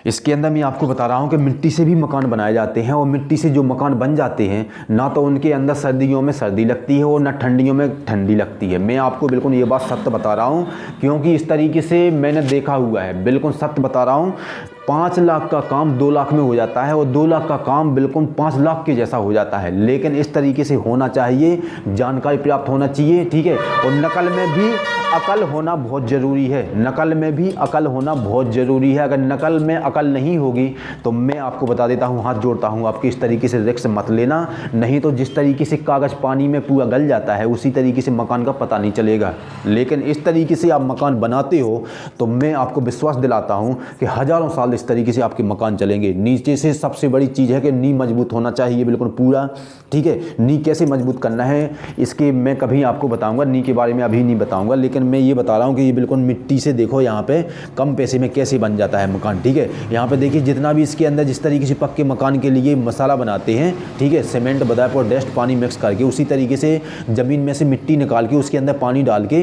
इसके अंदर मैं आपको बता रहा हूँ कि मिट्टी से भी मकान बनाए जाते हैं और मिट्टी से जो मकान बन जाते हैं ना तो उनके अंदर सर्दियों में सर्दी लगती है और ना ठंडियों में ठंडी लगती है। मैं आपको बिल्कुल ये बात सत्य बता रहा हूँ क्योंकि इस तरीके से मैंने देखा हुआ है, बिल्कुल सत्य बता रहा हूँ। 5 लाख का काम 2 लाख में हो जाता है और 2 लाख का काम बिल्कुल 5 लाख के जैसा हो जाता है। लेकिन इस तरीके से होना चाहिए, जानकारी प्राप्त होना चाहिए, ठीक है। और नकल में भी अकल होना बहुत ज़रूरी है, नकल में भी अकल होना बहुत ज़रूरी है। अगर नकल में अकल नहीं होगी तो मैं आपको बता देता हूँ, हाथ जोड़ता हूँ, आपकी इस तरीके से रिस्क मत लेना। नहीं तो जिस तरीके से कागज़ पानी में पूरा गल जाता है उसी तरीके से मकान का पता नहीं चलेगा। लेकिन इस तरीके से आप मकान बनाते हो तो मैं आपको विश्वास दिलाता हूँ कि हज़ारों साल इस तरीके से आपके मकान चलेंगे। नीचे से सबसे बड़ी चीज़ है कि नींव मजबूत होना चाहिए बिल्कुल पूरा, ठीक है। नींव कैसे मजबूत करना है इसके मैं कभी आपको बताऊँगा, नींव के बारे में अभी नहीं बताऊँगा। लेकिन मैं ये बता रहा हूँ कि ये बिल्कुल मिट्टी से देखो यहाँ पे कम पैसे में कैसे बन जाता है मकान, ठीक है। यहाँ पे देखिए जितना भी इसके अंदर जिस तरीके से पक्के मकान के लिए मसाला बनाते हैं, ठीक है, सीमेंट बदाप और डस्ट पानी मिक्स करके उसी तरीके से ज़मीन में से मिट्टी निकाल के उसके अंदर पानी डाल के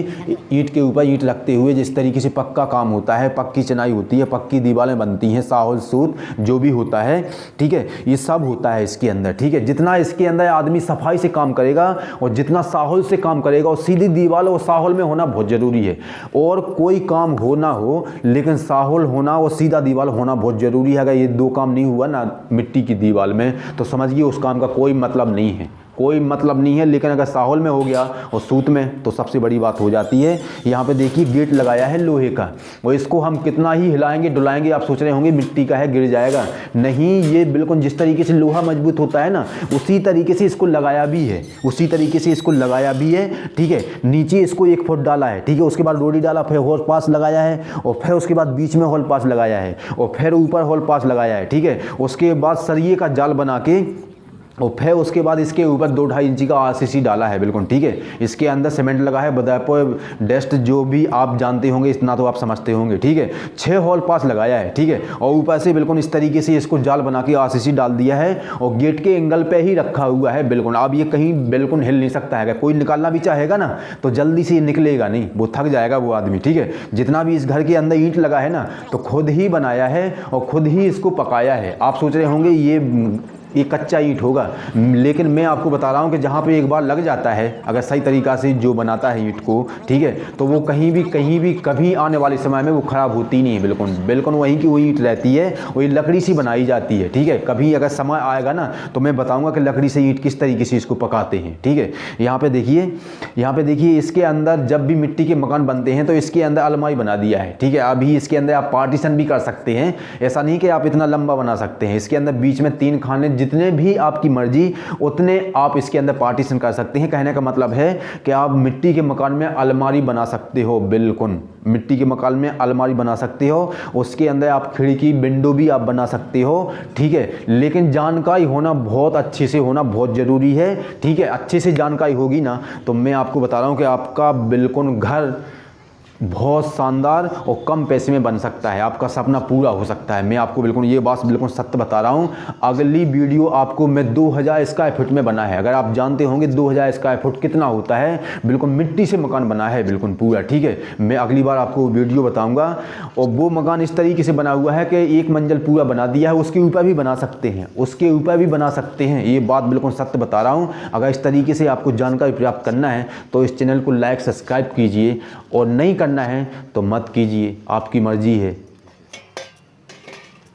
ईंट के ऊपर ईंट रखते हुए जिस तरीके से पक्का काम होता है, पक्की चिनाई होती है, पक्की दीवारें बनती हैं, साहुल सूत जो भी होता है, ठीक है, ये सब होता है इसके अंदर, ठीक है। जितना इसके अंदर आदमी सफाई से काम करेगा और जितना साहुल से काम करेगा और सीधी दीवार और साहुल में होना बहुत ज़रूरी है। और कोई काम हो ना हो लेकिन साहुल होना और सीधा दीवार होना बहुत ज़रूरी है। अगर ये 2 काम नहीं हुआ ना मिट्टी की दीवार में तो समझिए उस काम का कोई मतलब नहीं है, कोई मतलब नहीं है। लेकिन अगर साहुल में हो गया और सूत में तो सबसे बड़ी बात हो जाती है। यहाँ पे देखिए गेट लगाया है लोहे का और इसको हम कितना ही हिलाएंगे डुलाएंगे, आप सोच रहे होंगे मिट्टी का है गिर जाएगा, नहीं, ये बिल्कुल जिस तरीके से लोहा मजबूत होता है ना उसी तरीके से इसको लगाया भी है, उसी तरीके से इसको लगाया भी है, ठीक है। नीचे इसको 1 फुट डाला है, ठीक है, उसके बाद रोडी डाला, फिर होल पास लगाया है और फिर उसके बाद बीच में होल पास लगाया है और फिर ऊपर होल पास लगाया है, ठीक है। उसके बाद सरिये का जाल बना के और फिर उसके बाद इसके ऊपर 2-2.5 इंची का आरसीसी डाला है बिल्कुल, ठीक है। इसके अंदर सीमेंट लगा है, बदापो डस्ट जो भी आप जानते होंगे इतना तो आप समझते होंगे, ठीक है। 6 होल पास लगाया है, ठीक है, और ऊपर से बिल्कुल इस तरीके से इसको जाल बना के आरसीसी डाल दिया है और गेट के एंगल पे ही रखा हुआ है बिल्कुल। अब ये कहीं बिल्कुल हिल नहीं सकता है। कोई निकालना भी चाहेगा ना तो जल्दी से निकलेगा नहीं, वो थक जाएगा वो आदमी, ठीक है। जितना भी इस घर के अंदर ईंट लगा है ना तो खुद ही बनाया है और खुद ही इसको पकाया है। आप सोच रहे होंगे ये कच्चा ईंट होगा, लेकिन मैं आपको बता रहा हूँ कि जहाँ पे एक बार लग जाता है अगर सही तरीक़ा से जो बनाता है ईंट को, ठीक है, तो वो कहीं भी कभी आने वाले समय में वो ख़राब होती नहीं है, बिल्कुल वहीं की वही ईंट रहती है, वही लकड़ी से बनाई जाती है, ठीक है। कभी अगर समय आएगा ना तो मैं बताऊँगा कि लकड़ी से ईंट किस तरीके से इसको पकाते हैं, ठीक है। यहाँ पर देखिए इसके अंदर जब भी मिट्टी के मकान बनते हैं तो इसके अंदर अलमारी बना दिया है, ठीक है। अभी इसके अंदर आप पार्टीशन भी कर सकते हैं, ऐसा नहीं कि आप इतना लंबा बना सकते हैं। इसके अंदर बीच में 3 खाने, जितने भी आपकी मर्जी उतने आप इसके अंदर पार्टीशन कर सकते हैं। कहने का मतलब है कि आप मिट्टी के मकान में अलमारी बना सकते हो, बिल्कुल मिट्टी के मकान में अलमारी बना सकते हो। उसके अंदर आप खिड़की विंडो भी आप बना सकते हो, ठीक है। लेकिन जानकारी होना बहुत अच्छे से होना बहुत ज़रूरी है, ठीक है। अच्छे से जानकारी होगी ना तो मैं आपको बता रहा हूँ कि आपका बिल्कुल घर बहुत शानदार और कम पैसे में बन सकता है, आपका सपना पूरा हो सकता है। मैं आपको बिल्कुल ये बात बिल्कुल सत्य बता रहा हूँ। अगली वीडियो आपको मैं 2000 स्क्वायर फुट में बना है, अगर आप जानते होंगे 2000 स्क्वायर फुट कितना होता है, बिल्कुल मिट्टी से मकान बना है बिल्कुल पूरा, ठीक है। मैं अगली बार आपको वीडियो बताऊँगा। और वो मकान इस तरीके से बना हुआ है कि 1 मंजिल पूरा बना दिया है, उसके ऊपर भी बना सकते हैं, उसके ऊपर भी बना सकते हैं। ये बात बिल्कुल सत्य बता रहा हूँ। अगर इस तरीके से आपको जानकारी प्राप्त करना है तो इस चैनल को लाइक सब्सक्राइब कीजिए और नहीं करना है तो मत कीजिए, आपकी मर्जी है।